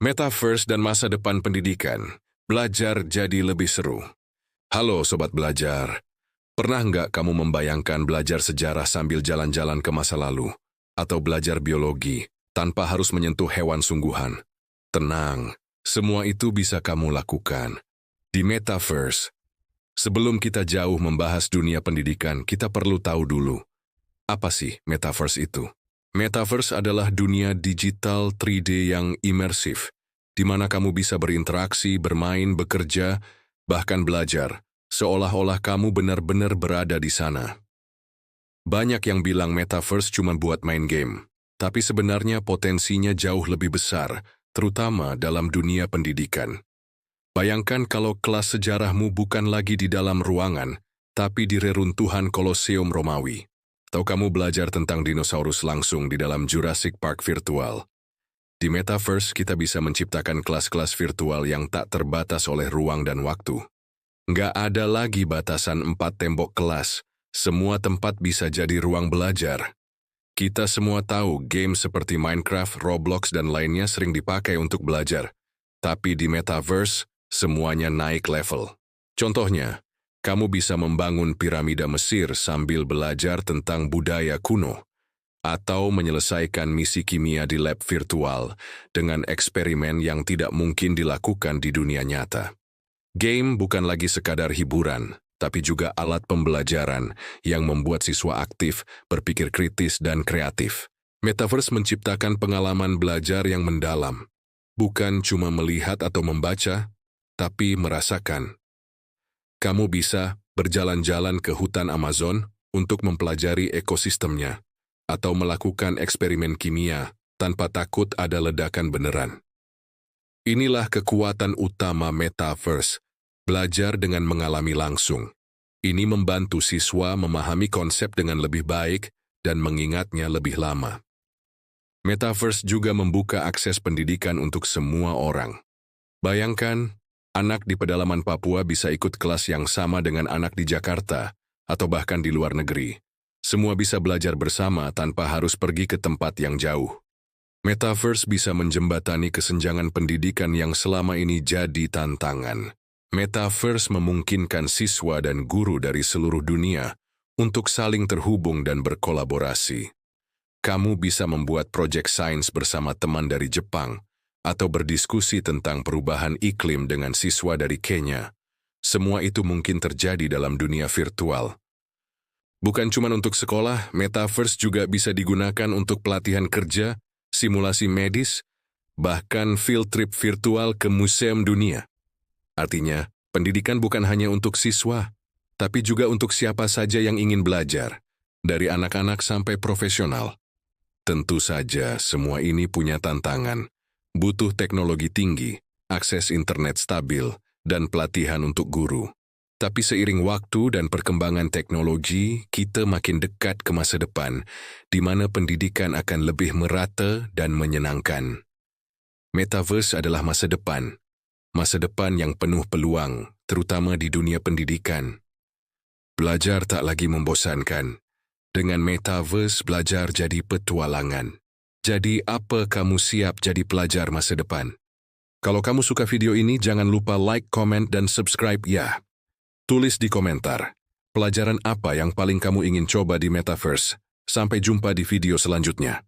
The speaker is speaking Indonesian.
Metaverse dan masa depan pendidikan. Belajar jadi lebih seru. Halo Sobat Belajar. Pernah nggak kamu membayangkan belajar sejarah sambil jalan-jalan ke masa lalu? Atau belajar biologi tanpa harus menyentuh hewan sungguhan? Tenang, semua itu bisa kamu lakukan di Metaverse. Sebelum kita jauh membahas dunia pendidikan, kita perlu tahu dulu, apa sih Metaverse itu? Metaverse adalah dunia digital 3D yang imersif, di mana kamu bisa berinteraksi, bermain, bekerja, bahkan belajar, seolah-olah kamu benar-benar berada di sana. Banyak yang bilang Metaverse cuma buat main game, tapi sebenarnya potensinya jauh lebih besar, terutama dalam dunia pendidikan. Bayangkan kalau kelas sejarahmu bukan lagi di dalam ruangan, tapi di reruntuhan Koloseum Romawi. Atau kamu belajar tentang dinosaurus langsung di dalam Jurassic Park virtual. Di Metaverse, kita bisa menciptakan kelas-kelas virtual yang tak terbatas oleh ruang dan waktu. Nggak ada lagi batasan 4 tembok kelas. Semua tempat bisa jadi ruang belajar. Kita semua tahu game seperti Minecraft, Roblox, dan lainnya sering dipakai untuk belajar. Tapi di Metaverse, semuanya naik level. Contohnya, kamu bisa membangun piramida Mesir sambil belajar tentang budaya kuno, atau menyelesaikan misi kimia di lab virtual dengan eksperimen yang tidak mungkin dilakukan di dunia nyata. Game bukan lagi sekadar hiburan, tapi juga alat pembelajaran yang membuat siswa aktif, berpikir kritis, dan kreatif. Metaverse menciptakan pengalaman belajar yang mendalam, bukan cuma melihat atau membaca, tapi merasakan. Kamu bisa berjalan-jalan ke hutan Amazon untuk mempelajari ekosistemnya, atau melakukan eksperimen kimia tanpa takut ada ledakan beneran. Inilah kekuatan utama Metaverse, belajar dengan mengalami langsung. Ini membantu siswa memahami konsep dengan lebih baik dan mengingatnya lebih lama. Metaverse juga membuka akses pendidikan untuk semua orang. Bayangkan, anak di pedalaman Papua bisa ikut kelas yang sama dengan anak di Jakarta, atau bahkan di luar negeri. Semua bisa belajar bersama tanpa harus pergi ke tempat yang jauh. Metaverse bisa menjembatani kesenjangan pendidikan yang selama ini jadi tantangan. Metaverse memungkinkan siswa dan guru dari seluruh dunia untuk saling terhubung dan berkolaborasi. Kamu bisa membuat proyek sains bersama teman dari Jepang, atau berdiskusi tentang perubahan iklim dengan siswa dari Kenya. Semua itu mungkin terjadi dalam dunia virtual. Bukan cuma untuk sekolah, Metaverse juga bisa digunakan untuk pelatihan kerja, simulasi medis, bahkan field trip virtual ke museum dunia. Artinya, pendidikan bukan hanya untuk siswa, tapi juga untuk siapa saja yang ingin belajar, dari anak-anak sampai profesional. Tentu saja, semua ini punya tantangan. Butuh teknologi tinggi, akses internet stabil, dan pelatihan untuk guru. Tapi seiring waktu dan perkembangan teknologi, kita makin dekat ke masa depan, di mana pendidikan akan lebih merata dan menyenangkan. Metaverse adalah masa depan yang penuh peluang, terutama di dunia pendidikan. Belajar tak lagi membosankan. Dengan Metaverse, belajar jadi petualangan. Jadi, apa kamu siap jadi pelajar masa depan? Kalau kamu suka video ini, jangan lupa like, comment, dan subscribe ya. Tulis di komentar, pelajaran apa yang paling kamu ingin coba di Metaverse. Sampai jumpa di video selanjutnya.